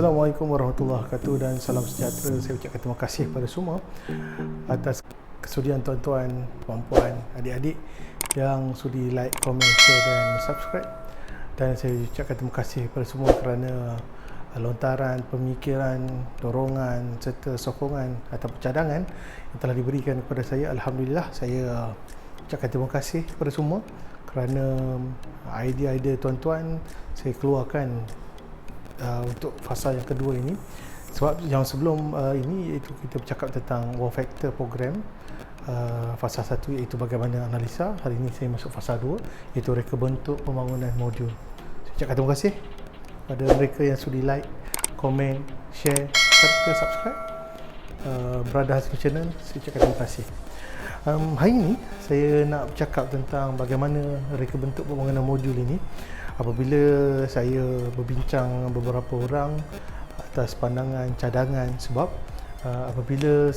Assalamualaikum warahmatullahi wabarakatuh dan salam sejahtera. Saya ucapkan terima kasih kepada semua atas kesudian tuan-tuan, puan-puan, adik-adik yang sudi like, komen, share dan subscribe. Dan saya ucapkan terima kasih kepada semua kerana lontaran, pemikiran, dorongan serta sokongan atau cadangan yang telah diberikan kepada saya. Alhamdulillah, saya ucapkan terima kasih kepada semua kerana idea-idea tuan-tuan saya keluarkan untuk fasa yang kedua ini. Sebab yang sebelum ini iaitu kita bercakap tentang wow factor program fasa 1 iaitu bagaimana analisa. Hari ini saya masuk fasa 2 iaitu reka bentuk pembangunan modul. Saya ucapkan terima kasih kepada mereka yang sudi like, komen, share serta subscribe Brother Hazmi Channel. Saya ucapkan terima kasih. Hari ini saya nak bercakap tentang bagaimana reka bentuk pembangunan modul ini apabila saya berbincang dengan beberapa orang atas pandangan cadangan. Sebab apabila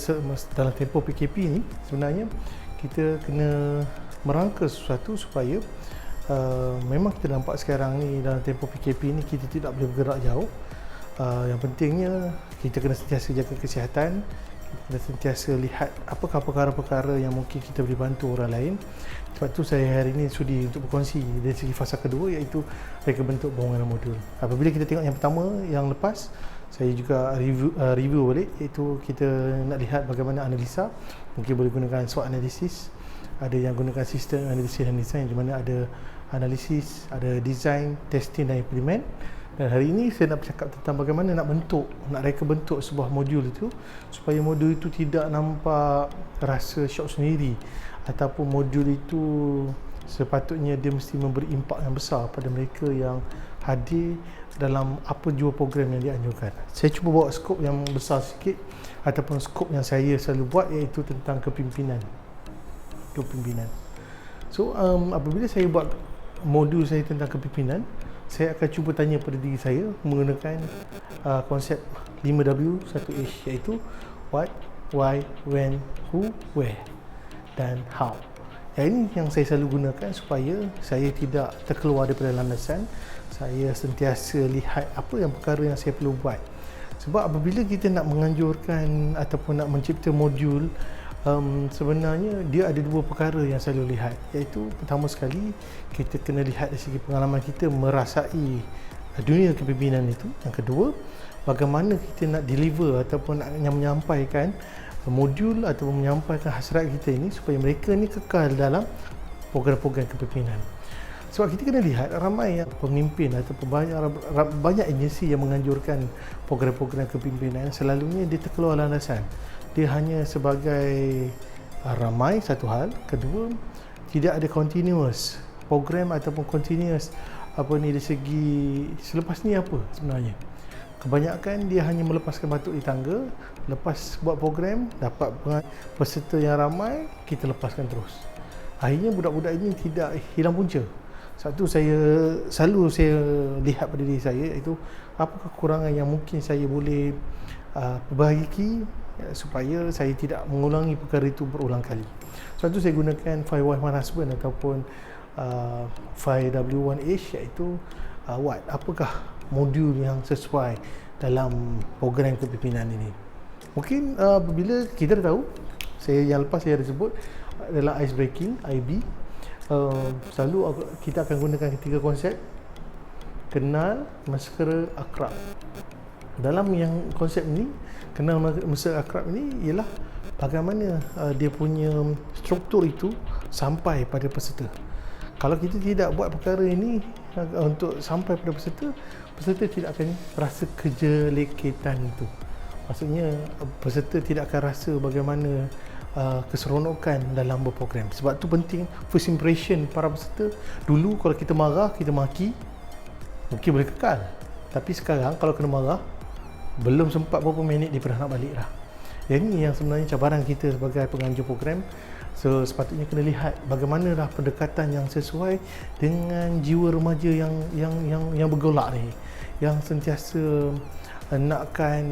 dalam tempoh PKP ni sebenarnya kita kena merangka sesuatu supaya memang kita nampak sekarang ni dalam tempoh PKP ni kita tidak boleh bergerak jauh. Yang pentingnya kita kena sentiasa jaga kesihatan, kita kena sentiasa lihat apakah perkara-perkara yang mungkin kita boleh bantu orang lain. Sebab tu saya hari ini sudi untuk berkongsi dari segi fasa kedua iaitu reka bentuk pembangunan modul. Apabila kita tengok yang pertama yang lepas, saya juga review balik iaitu kita nak lihat bagaimana analisa. Mungkin boleh gunakan SWOT analisis, ada yang gunakan sistem analisis dan design di mana ada analisis, ada design, testing dan implement. Dan hari ini saya nak bercakap tentang bagaimana nak reka bentuk sebuah modul itu supaya modul itu tidak nampak rasa syok sendiri, ataupun modul itu sepatutnya dia mesti memberi impak yang besar pada mereka yang hadir dalam apa jua program yang dianjurkan. Saya cuba bawa skop yang besar sikit ataupun skop yang saya selalu buat iaitu tentang kepimpinan. So apabila saya buat modul saya tentang kepimpinan, saya akan cuba tanya pada diri saya menggunakan konsep 5W 1H iaitu what, why, when, who, where dan how. Yang ini yang saya selalu gunakan supaya saya tidak terkeluar daripada landasan. Saya sentiasa lihat apa yang perkara yang saya perlu buat. Sebab apabila kita nak menganjurkan ataupun nak mencipta modul, sebenarnya dia ada dua perkara yang selalu lihat, iaitu pertama sekali kita kena lihat dari segi pengalaman kita merasai dunia kepimpinan itu. Yang kedua, bagaimana kita nak deliver ataupun nak menyampaikan modul ataupun menyampaikan hasrat kita ini supaya mereka ni kekal dalam program-program kepimpinan. Sebab kita kena lihat ramai pemimpin ataupun banyak agensi yang menganjurkan program-program kepimpinan, selalunya dia terkeluar landasan. Dia hanya sebagai ramai, satu hal. Kedua, tidak ada continuous program ataupun continuous dari segi selepas ni apa sebenarnya. Kebanyakan dia hanya melepaskan batuk di tangga, lepas buat program, dapat peserta yang ramai, kita lepaskan terus. Akhirnya budak-budak ini tidak hilang punca. Satu, selalu saya lihat pada diri saya iaitu apa kekurangan yang mungkin saya boleh perbaiki supaya saya tidak mengulangi perkara itu berulang kali. Sebab tu saya gunakan 5Y1 husband ataupun 5W1H iaitu what, apakah modul yang sesuai dalam program kepimpinan ini. Mungkin bila kita dah tahu, yang lepas saya ada sebut adalah ice breaking, IB. Selalu kita akan gunakan tiga konsep: kenal, mesra, akrab. Dalam yang konsep ini, kenal, mesra, akrab ini ialah bagaimana dia punya struktur itu sampai pada peserta. Kalau kita tidak buat perkara ini untuk sampai pada peserta tidak akan rasa kejelekitan itu. Maksudnya peserta tidak akan rasa bagaimana keseronokan dalam berprogram. Sebab tu penting first impression para peserta. Dulu kalau kita marah, kita maki, mungkin boleh kekal. Tapi sekarang kalau kena marah, belum sempat berapa minit dia dah nak balik dah. Yang ini yang sebenarnya cabaran kita sebagai penganjur program. So sepatutnya kena lihat bagaimana dah pendekatan yang sesuai dengan jiwa remaja yang bergolak ni, yang sentiasa nakkan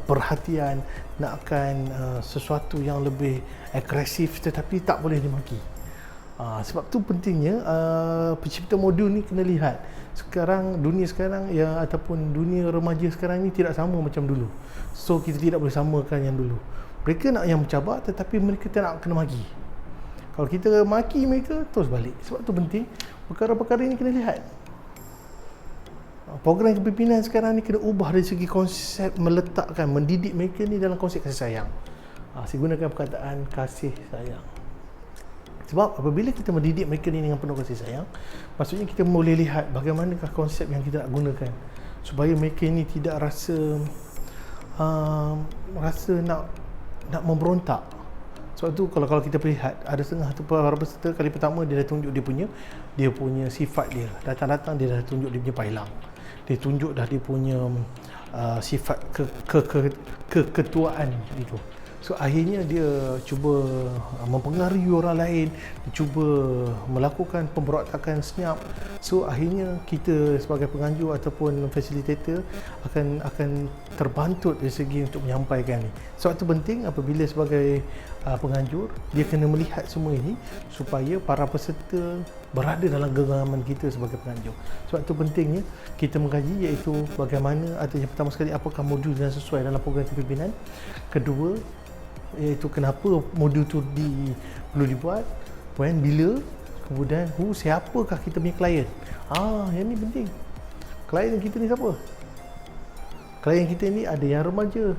perhatian, nakkan sesuatu yang lebih agresif tetapi tak boleh dimaki. Sebab tu pentingnya pencipta modul ni kena lihat dunia sekarang ya, ataupun dunia remaja sekarang ni tidak sama macam dulu. So kita tidak boleh samakan yang dulu. Mereka nak yang mencabar, tetapi mereka tak nak kena maki. Kalau kita maki mereka, terus balik. Sebab tu penting perkara-perkara ini kena lihat. Program kepimpinan sekarang ni kena ubah dari segi konsep, meletakkan, mendidik mereka ni dalam konsep kasih sayang. Saya gunakan perkataan kasih sayang. Sebab apabila kita mendidik mereka ni dengan penuh kasih sayang, maksudnya kita boleh lihat bagaimanakah konsep yang kita nak gunakan supaya mereka ni tidak rasa nak memberontak. Sebab tu kalau kita lihat, ada setengah tu para peserta kali pertama dia dah tunjuk dia punya sifat dia. Datang-datang dia dah tunjuk dia punya pailang. Dia tunjuk dah dia punya sifat keketuaan itu. So akhirnya dia cuba mempengaruhi orang lain, dia cuba melakukan pemberontakan senyap. So akhirnya kita sebagai penganjur ataupun fasilitator akan terbantut dari segi untuk menyampaikan ni. Sebab tu penting apabila sebagai penganjur, dia kena melihat semua ini supaya para peserta berada dalam genggaman kita sebagai penganjur. Sebab tu pentingnya kita mengkaji, iaitu bagaimana, atau yang pertama sekali, apakah modul yang sesuai dalam program kepimpinan. Kedua, iaitu kenapa modul tu perlu dibuat, bila, kemudian siapakah kita punya klien. Yang ni penting. Klien kita ni siapa? Klien kita ni ada yang remaja.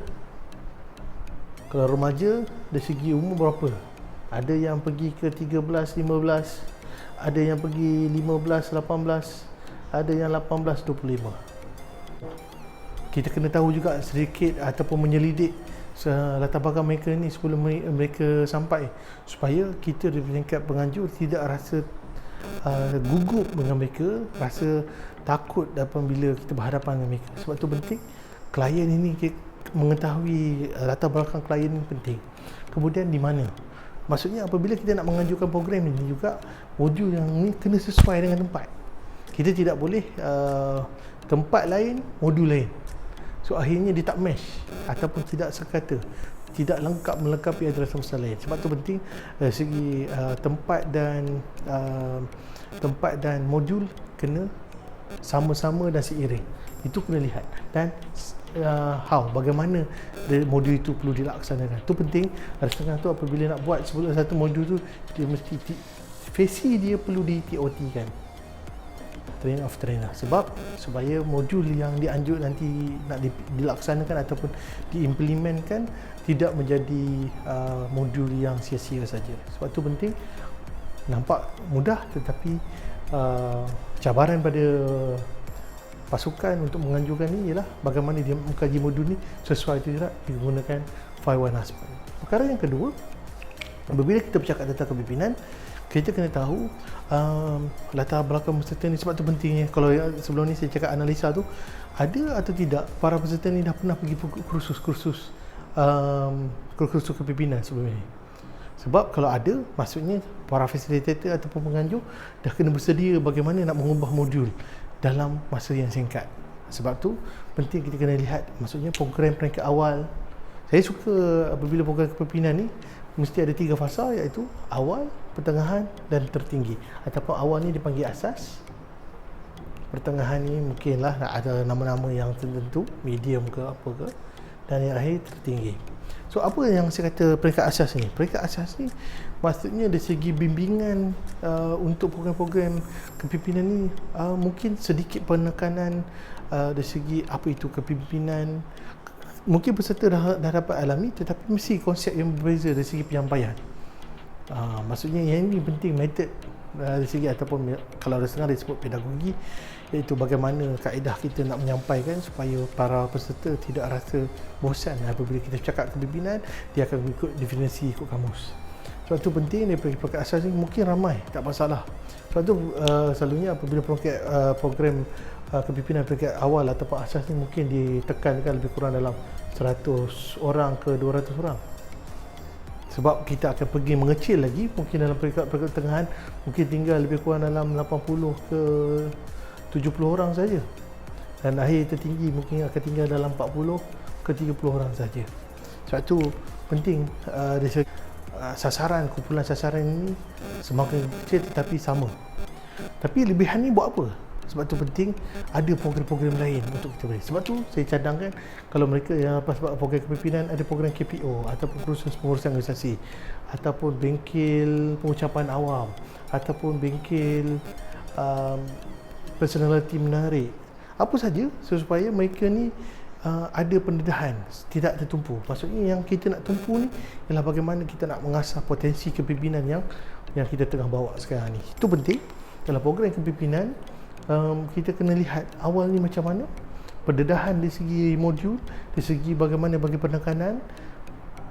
Kalau remaja dari segi umur berapa? Ada yang pergi ke 13, 15, ada yang pergi 15, 18, ada yang 18, 25. Kita kena tahu juga sedikit ataupun menyelidik latar belakang mereka ni sebelum mereka sampai, supaya kita dari peringkat penganjur tidak rasa gugup dengan mereka, rasa takut apabila kita berhadapan dengan mereka. Sebab tu penting klien ini, mengetahui latar belakang klien ini penting. Kemudian di mana, maksudnya apabila kita nak menganjurkan program ini juga, modul yang ni kena sesuai dengan tempat. Kita tidak boleh tempat lain, modul lain. So akhirnya dia tak mesh ataupun tidak sekata, tidak lengkap melengkapi antara satu sama lain. Sebab tu penting segi tempat dan modul kena sama-sama dan seiring. Itu kena lihat. Dan bagaimana modul itu perlu dilaksanakan. Itu penting. Ada setengah tu apabila nak buat sebelum satu modul tu, dia mesti fesi dia perlu di TOT kan, training of trainer, supaya modul yang dianjur nanti nak dilaksanakan ataupun diimplementkan tidak menjadi modul yang sia-sia saja. Sebab tu penting. Nampak mudah, tetapi cabaran pada pasukan untuk menganjurkan ni ialah bagaimana dia mengkaji modul ni sesuai atau tidak digunakan 5-1 husband. Perkara yang kedua, apabila kita bercakap tentang kepimpinan, kita kena tahu latar belakang peserta ni. Sebab tu pentingnya, kalau sebelum ni saya cakap analisa tu, ada atau tidak para peserta ni dah pernah pergi kursus kepimpinan sebelum ni. Sebab kalau ada, maksudnya para fasilitator ataupun penganjur dah kena bersedia bagaimana nak mengubah modul dalam masa yang singkat. Sebab tu penting kita kena lihat, maksudnya program peringkat awal. Saya suka apabila program kepimpinan ni mesti ada 3 fasa, iaitu awal, pertengahan dan tertinggi. Ataupun awal ni dipanggil asas, pertengahan ni mungkinlah ada nama-nama yang tertentu, medium ke apa ke, dan yang akhir tertinggi. So apa yang saya kata peringkat asas ni? Peringkat asas ni maksudnya dari segi bimbingan untuk program-program kepimpinan ni, mungkin sedikit penekanan dari segi apa itu kepimpinan. Mungkin peserta dah dapat alami, tetapi mesti konsep yang berbeza dari segi penyampaian. Maksudnya yang ini penting, metod dari segi, ataupun kalau ada setengah disebut pedagogi, iaitu bagaimana kaedah kita nak menyampaikan supaya para peserta tidak rasa bosan apabila kita cakap kepimpinan, dia akan ikut definisi, ikut kamus. Sebab tu penting daripada peringkat asas ni, mungkin ramai, tak masalah. Sebab tu selalunya apabila program kepimpinan peringkat awal ataupun asas ni mungkin ditekankan lebih kurang dalam 100 orang ke 200 orang. Sebab kita akan pergi mengecil lagi, mungkin dalam peringkat pertengahan mungkin tinggal lebih kurang dalam 80 ke 70 orang saja, dan akhir tertinggi mungkin akan tinggal dalam 40 ke 30 orang saja. Sebab tu penting kumpulan sasaran ini semakin kecil tetapi sama. Tapi lebihan ni buat apa? Sebab tu penting ada program-program lain untuk kita beri. Sebab tu saya cadangkan kalau mereka yang sebab program kepimpinan ada program KPO ataupun proses pengurusan organisasi ataupun bengkel pengucapan awam ataupun bengkel personality menarik. Apa saja supaya mereka ni ada pendedahan, tidak tertumpu. Maksudnya yang kita nak tumpu ni ialah bagaimana kita nak mengasah potensi kepimpinan yang kita tengah bawa sekarang ni. Itu penting. Dalam program kepimpinan kita kena lihat awal ni macam mana pendedahan dari segi modul, dari segi bagaimana bagi penekanan.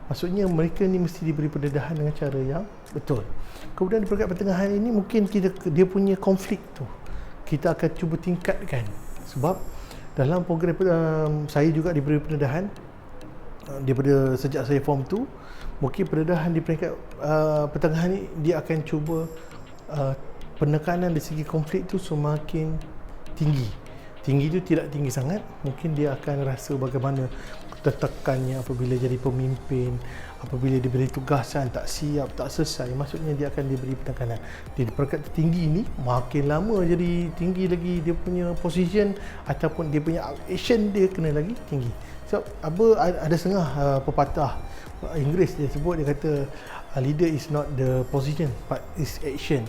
Maksudnya mereka ni mesti diberi pendedahan dengan cara yang betul. Kemudian di peringkat pertengahan ini mungkin dia punya konflik tu kita akan cuba tingkatkan. Sebab dalam program saya juga diberi pendedahan daripada sejak saya form 2, mungkin pendedahan di peringkat pertengahan ni dia akan cuba penekanan dari segi konflik tu semakin tinggi. Tinggi tu tidak tinggi sangat, mungkin dia akan rasa bagaimana tertekannya apabila jadi pemimpin, apabila diberi tugasan tak siap, tak selesai, maksudnya dia akan diberi penekanan. Di peringkat tertinggi ni makin lama jadi tinggi lagi dia punya position ataupun dia punya action dia kena lagi tinggi. Sebab ada setengah pepatah Inggeris dia sebut, dia kata leader is not the position but is action.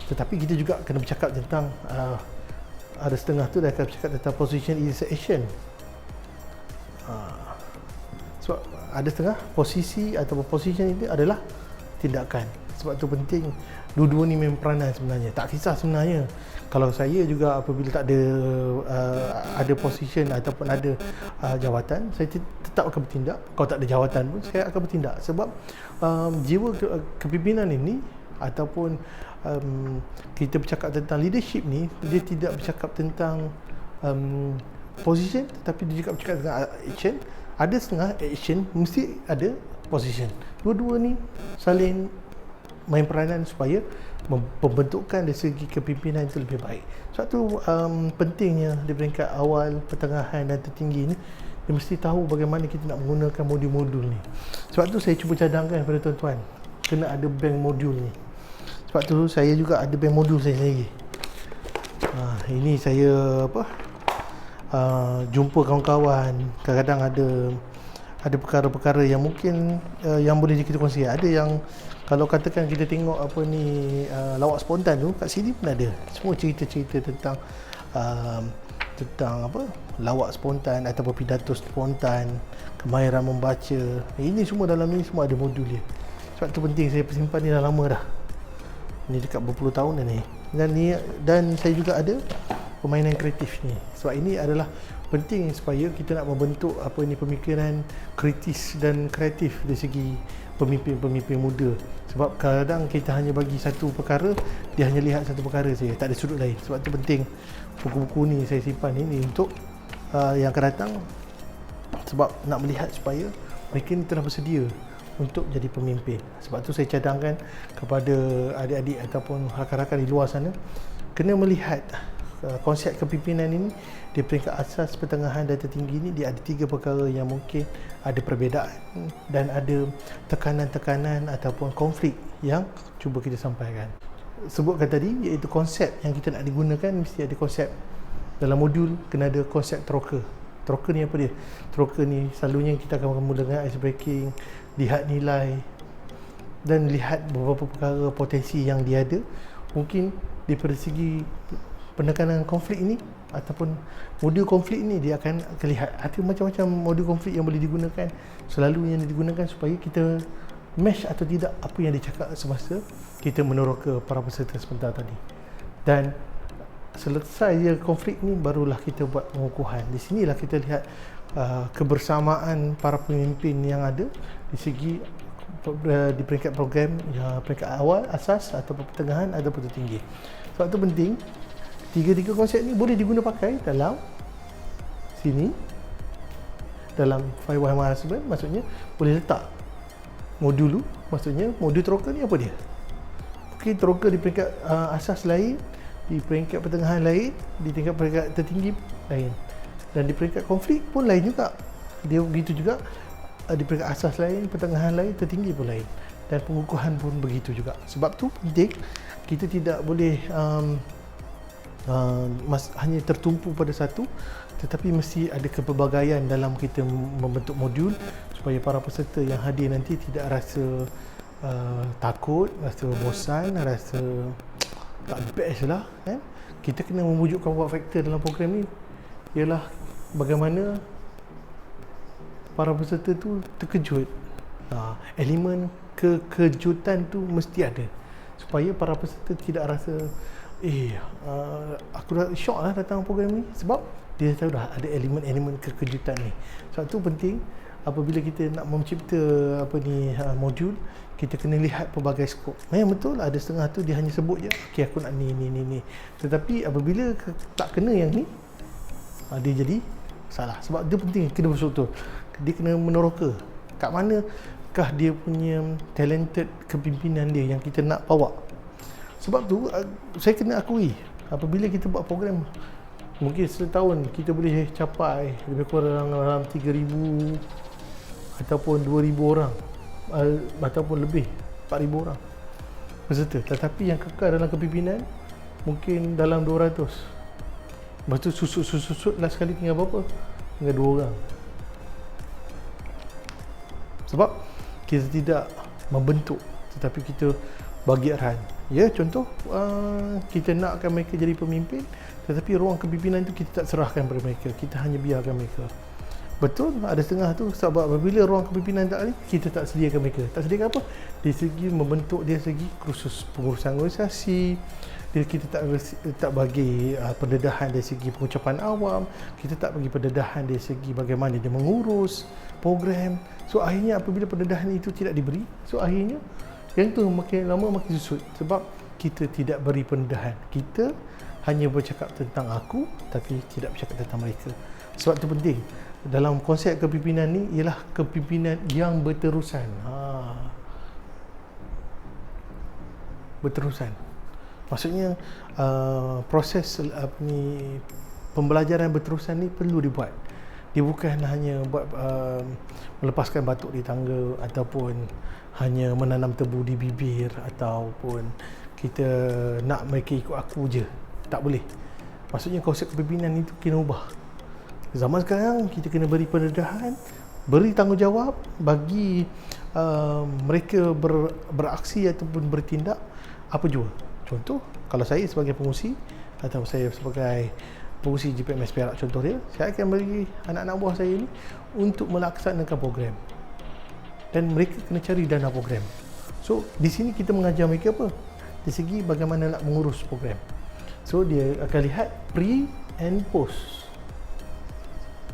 Tetapi kita juga kena bercakap tentang ada setengah tu dah akan bercakap tentang position is action. Sebab ada setengah posisi ataupun position itu adalah tindakan. Sebab tu penting dua-dua ni memang peranan sebenarnya. Tak kisah sebenarnya. Kalau saya juga apabila tak ada position ataupun ada jawatan, saya tetap akan bertindak. Kalau tak ada jawatan pun saya akan bertindak. Sebab jiwa kepimpinan ini ataupun kita bercakap tentang leadership ni, dia tidak bercakap tentang position tetapi dia juga bercakap tentang action. Ada setengah action, mesti ada position. Dua-dua ni saling main peranan supaya pembentukan dari segi kepimpinan itu lebih baik. Sebab tu pentingnya di peringkat awal, pertengahan dan tertinggi ni dia mesti tahu bagaimana kita nak menggunakan modul-modul ni. Sebab tu saya cuba cadangkan kepada tuan-tuan kena ada bank modul ni. Sebab tu saya juga ada bank modul saya sendiri. Ini saya jumpa kawan-kawan, kadang-kadang ada perkara-perkara yang mungkin yang boleh kita kongsi. Ada yang kalau katakan kita tengok lawak spontan tu kat sini pun ada. Semua cerita-cerita tentang lawak spontan ataupun pidato spontan, kemahiran membaca. Ini semua dalam ni semua ada modul dia. Sebab tu penting, saya simpan ni dah lama dah. Ni dekat berpuluh tahun dah ni. Dan saya juga ada permainan kreatif ni. Sebab ini adalah penting supaya kita nak membentuk pemikiran kritis dan kreatif dari segi pemimpin-pemimpin muda. Sebab kadang kita hanya bagi satu perkara, dia hanya lihat satu perkara saja, tak ada sudut lain. Sebab tu penting buku-buku ni saya simpan ini untuk yang akan datang, sebab nak melihat supaya mereka ni telah bersedia untuk jadi pemimpin. Sebab tu saya cadangkan kepada adik-adik ataupun rakan-rakan di luar sana, kena melihat konsep kepimpinan ini di peringkat asas, pertengahan dan tertinggi ini. Dia ada 3 perkara yang mungkin ada perbezaan dan ada tekanan-tekanan ataupun konflik yang cuba kita sampaikan. Sebutkan tadi, iaitu konsep yang kita nak digunakan mesti ada konsep. Dalam modul kena ada konsep troker. Troker ni apa dia? Troker ni selalunya kita akan menggunakan ice breaking, lihat nilai dan lihat beberapa perkara potensi yang dia ada. Mungkin daripada segi penekanan konflik ini ataupun modul konflik ini, dia akan lihat ada macam-macam modul konflik yang boleh digunakan. Selalu yang digunakan supaya kita match atau tidak apa yang dicakap semasa kita meneroka para peserta sebentar tadi. Dan selesai konflik ni barulah kita buat pengukuhan. Di sinilah kita lihat kebersamaan para pemimpin yang ada di segi di peringkat program, peringkat awal, asas ataupun pertengahan ataupun tertinggi. Sebab itu penting 3 konsep ni boleh diguna pakai dalam sini, dalam file management. Maksudnya boleh letak modul dulu. Maksudnya modul troker ni apa dia? Mungkin troker di peringkat asas lain, di peringkat pertengahan lain, di tingkat peringkat tertinggi lain, dan di peringkat konflik pun lain juga. Dia begitu juga di peringkat asas lain, pertengahan lain, tertinggi pun lain. dan pengukuhan pun begitu juga. Sebab tu penting kita tidak boleh hanya tertumpu pada satu, tetapi mesti ada kepelbagaian dalam kita membentuk modul supaya para peserta yang hadir nanti tidak rasa takut, rasa bosan, rasa tak best lah kan. Kita kena mewujudkan wow factor dalam program ni ialah bagaimana para peserta tu terkejut. Elemen kekejutan tu mesti ada supaya para peserta tidak rasa aku dah syok lah datang program ni, sebab dia tahu dah ada elemen-elemen kekejutan ni. Sebab tu penting apabila kita nak mencipta modul, kita kena lihat pelbagai skop. Memang betul ada setengah tu dia hanya sebut je, okey aku nak ni. Tetapi apabila tak kena yang ni, dia jadi salah. Sebab dia penting kena betul-betul. Dia kena meneroka kat manakah dia punya talented kepimpinan dia yang kita nak bawa. Sebab tu saya kena akui, apabila kita buat program, mungkin setahun kita boleh capai lebih kurang dalam 3,000 ataupun 2,000 orang ataupun lebih 4,000 orang peserta. Tetapi yang kekal dalam kepimpinan mungkin dalam 200. Lepas tu susut last sekali tinggal berapa? Tinggal 2 orang. Sebab kita tidak membentuk, tetapi kita bagi arahan. Ya, contoh kita nakkan mereka jadi pemimpin, tetapi ruang kepimpinan itu kita tak serahkan kepada mereka, kita hanya biarkan mereka. Betul, ada setengah tu sebab apabila ruang kepimpinan tak ada, kita tak sediakan mereka. Tak sediakan apa? Dari segi membentuk, dari segi kursus pengurusan organisasi, kita tak bagi pendedahan dari segi pengucapan awam, kita tak bagi pendedahan dari segi bagaimana dia mengurus program. So akhirnya apabila pendedahan itu tidak diberi, so akhirnya yang tu makin lama makin susut sebab kita tidak beri pendedahan. Kita hanya bercakap tentang aku tapi tidak bercakap tentang mereka. Sebab itu penting dalam konsep kepimpinan ni ialah kepimpinan yang berterusan. Berterusan. Maksudnya proses pembelajaran berterusan ni perlu dibuat. Dia bukan hanya buat melepaskan batuk di tangga ataupun hanya menanam tebu di bibir ataupun kita nak mereka ikut aku je. Tak boleh. Maksudnya konsep kepimpinan itu kena ubah. Zaman sekarang kita kena beri pendedahan, beri tanggungjawab bagi mereka beraksi ataupun bertindak apa jua. Contoh, kalau saya sebagai pengurusi atau saya sebagai pengurusi GPMS Perak contoh dia, saya akan bagi anak-anak buah saya ni untuk melaksanakan program. Dan mereka kena cari dana program. So, di sini kita mengajar mereka apa? Dari segi bagaimana nak mengurus program. So, dia akan lihat pre and post.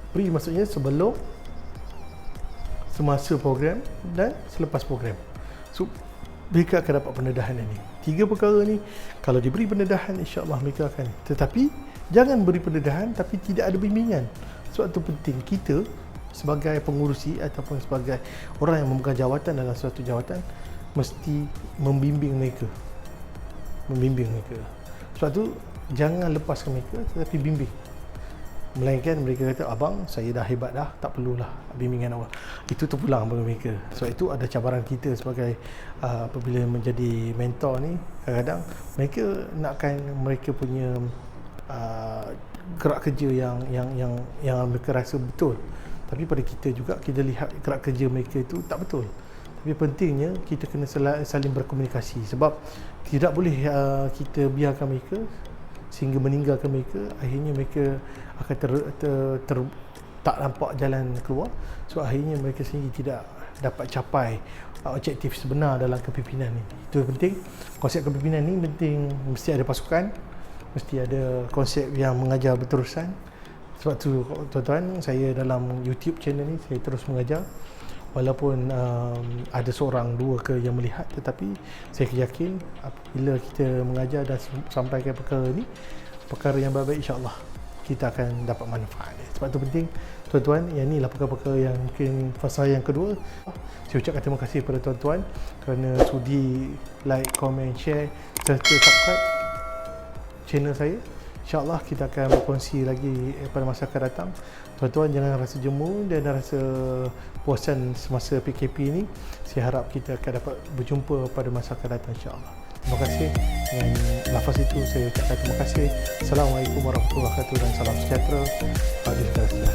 Pre maksudnya sebelum, semasa program dan selepas program. So, mereka akan dapat pendedahan ini. 3 perkara ni, kalau diberi pendedahan, insya-Allah mereka akan. Tetapi, jangan beri pendedahan tapi tidak ada bimbingan. Sebab itu penting kita sebagai pengurusi ataupun sebagai orang yang memegang jawatan dalam suatu jawatan mesti membimbing mereka. Sebab tu jangan lepaskan mereka tetapi bimbing. Melainkan mereka kata, abang saya dah hebat dah, tak perlulah bimbingan awak. Itu terpulang bagi mereka. Sebab itu ada cabaran kita sebagai apabila menjadi mentor ni, kadang-kadang mereka nakkan mereka punya gerak kerja yang mereka rasa betul. Tapi pada kita juga kita lihat gerak kerja mereka itu tak betul. Tapi pentingnya kita kena saling berkomunikasi sebab tidak boleh kita biarkan mereka sehingga meninggalkan mereka, akhirnya mereka akan tak nampak jalan keluar. So akhirnya mereka sendiri tidak dapat capai objektif sebenar dalam kepimpinan ni. Itu penting. Konsep kepimpinan ni penting, mesti ada pasukan, mesti ada konsep yang mengajar berterusan. Sebab tu tuan-tuan, saya dalam YouTube channel ni saya terus mengajar. Walaupun ada seorang dua ke yang melihat, tetapi saya yakin apabila kita mengajar dan sampaikan perkara ni, perkara yang baik-baik, insya-Allah kita akan dapat manfaat. Sebab tu penting tuan-tuan, yang inilah perkara-perkara yang mungkin fasa yang kedua. Saya ucapkan terima kasih kepada tuan-tuan kerana sudi like, komen, share serta subscribe channel saya. InsyaAllah kita akan berkongsi lagi pada masa akan datang. Tuan-tuan jangan rasa jemu dan rasa bosan semasa PKP ini. Saya harap kita akan dapat berjumpa pada masa akan datang insyaAllah. Terima kasih. Dan lafaz itu saya ucapkan terima kasih. Assalamualaikum warahmatullahi wabarakatuh dan salam sejahtera bagi segala sesuatu.